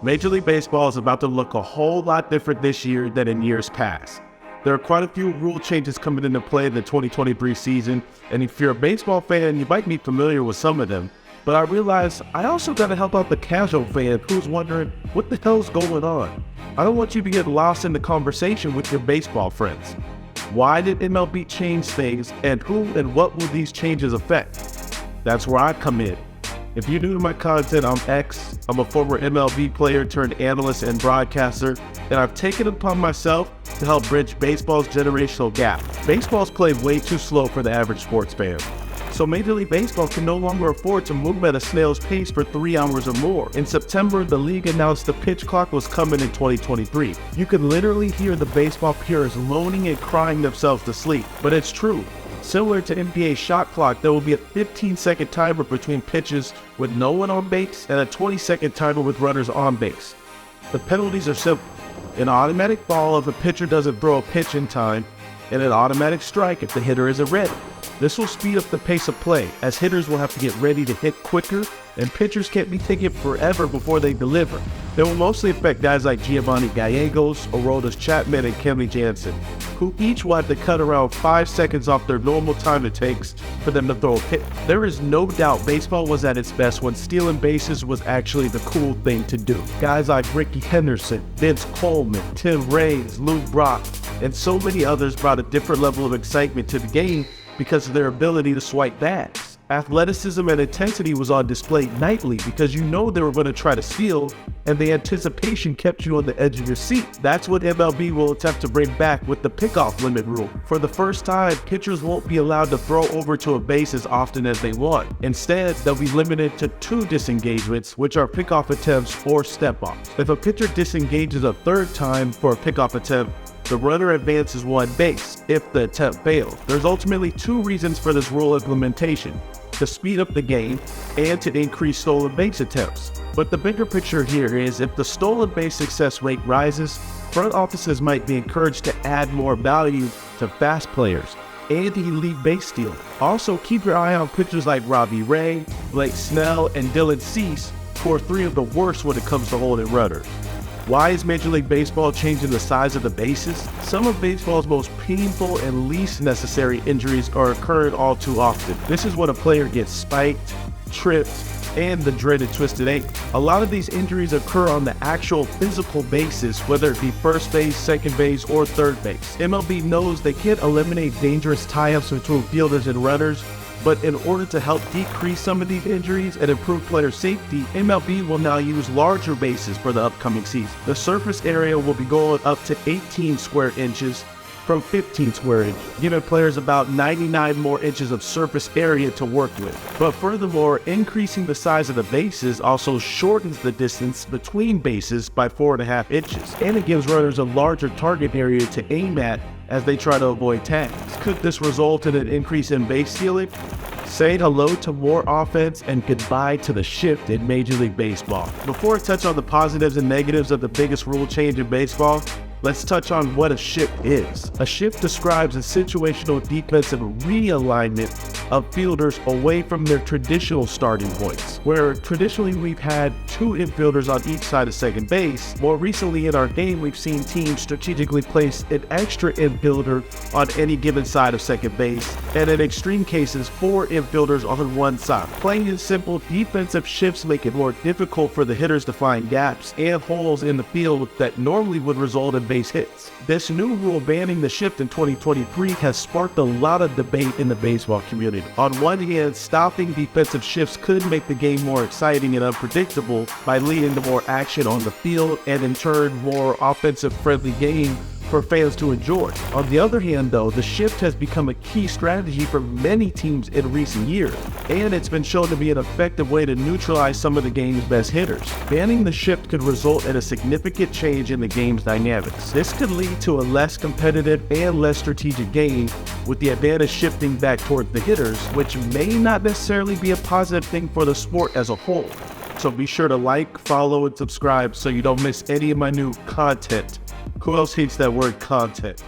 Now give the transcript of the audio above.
Major League Baseball is about to look a whole lot different this year than in years past. There are quite a few rule changes coming into play in the 2023 season, and if you're a baseball fan, you might be familiar with some of them. But I realize I also got to help out the casual fan who's wondering, what the hell's going on? I don't want you to get lost in the conversation with your baseball friends. Why did MLB change things, and who and what will these changes affect? That's where I come in. If you're new to my content, I'm X. I'm a former MLB player turned analyst and broadcaster, and I've taken it upon myself to help bridge baseball's generational gap. Baseball's played way too slow for the average sports fan. So Major League Baseball can no longer afford to move at a snail's pace for 3 hours or more. In September, the league announced the pitch clock was coming in 2023. You could literally hear the baseball purists moaning and crying themselves to sleep, but it's true. Similar to NBA shot clock, there will be a 15-second timer between pitches with no one on base and a 20-second timer with runners on base. The penalties are simple. An automatic ball if a pitcher doesn't throw a pitch in time, and an automatic strike if the hitter isn't ready. This will speed up the pace of play, as hitters will have to get ready to hit quicker, and pitchers can't be taking forever before they deliver. They will mostly affect guys like Giovanni Gallegos, Aroldis Chapman, and Kenley Jansen, who each will have to cut around 5 seconds off their normal time it takes for them to throw a pitch. There is no doubt baseball was at its best when stealing bases was actually the cool thing to do. Guys like Ricky Henderson, Vince Coleman, Tim Raines, Lou Brock, and so many others brought a different level of excitement to the game because of their ability to swipe bats. Athleticism and intensity was on display nightly because you know they were going to try to steal, and the anticipation kept you on the edge of your seat. That's what MLB will attempt to bring back with the pickoff limit rule. For the first time, pitchers won't be allowed to throw over to a base as often as they want. Instead, they'll be limited to 2 disengagements, which are pickoff attempts or step-offs. If a pitcher disengages a third time for a pickoff attempt, the runner advances 1 base if the attempt fails. There's ultimately 2 reasons for this rule implementation: to speed up the game and to increase stolen base attempts. But the bigger picture here is if the stolen base success rate rises, front offices might be encouraged to add more value to fast players and elite base stealing. Also, keep your eye on pitchers like Robbie Ray, Blake Snell, and Dylan Cease, who are 3 of the worst when it comes to holding runners. Why is Major League Baseball changing the size of the bases? Some of baseball's most painful and least necessary injuries are occurring all too often. This is when a player gets spiked, tripped, and the dreaded twisted ankle. A lot of these injuries occur on the actual physical bases, whether it be first base, second base, or third base. MLB knows they can't eliminate dangerous tie-ups between fielders and runners, but in order to help decrease some of these injuries and improve player safety, MLB will now use larger bases for the upcoming season. The surface area will be going up to 18 square inches from 15 square inches, giving players about 99 more inches of surface area to work with. But furthermore, increasing the size of the bases also shortens the distance between bases by 4.5 inches, and it gives runners a larger target area to aim at as they try to avoid tags. Could this result in an increase in base stealing? Say hello to more offense and goodbye to the shift in Major League Baseball. Before I touch on the positives and negatives of the biggest rule change in baseball, let's touch on what a shift is. A shift describes a situational defensive realignment of fielders away from their traditional starting points. Where traditionally we've had 2 infielders on each side of second base, more recently in our game we've seen teams strategically place an extra infielder on any given side of second base, and in extreme cases 4 infielders on one side. Plain and simple, defensive shifts make it more difficult for the hitters to find gaps and holes in the field that normally would result in base hits. This new rule banning the shift in 2023 has sparked a lot of debate in the baseball community. On one hand, stopping defensive shifts could make the game more exciting and unpredictable by leading to more action on the field and in turn more offensive-friendly game for fans to enjoy. On the other hand though, the shift has become a key strategy for many teams in recent years, and it's been shown to be an effective way to neutralize some of the game's best hitters. Banning the shift could result in a significant change in the game's dynamics. This could lead to a less competitive and less strategic game, with the advantage shifting back toward the hitters, which may not necessarily be a positive thing for the sport as a whole. So be sure to like, follow, and subscribe so you don't miss any of my new content. Who else hates that word content?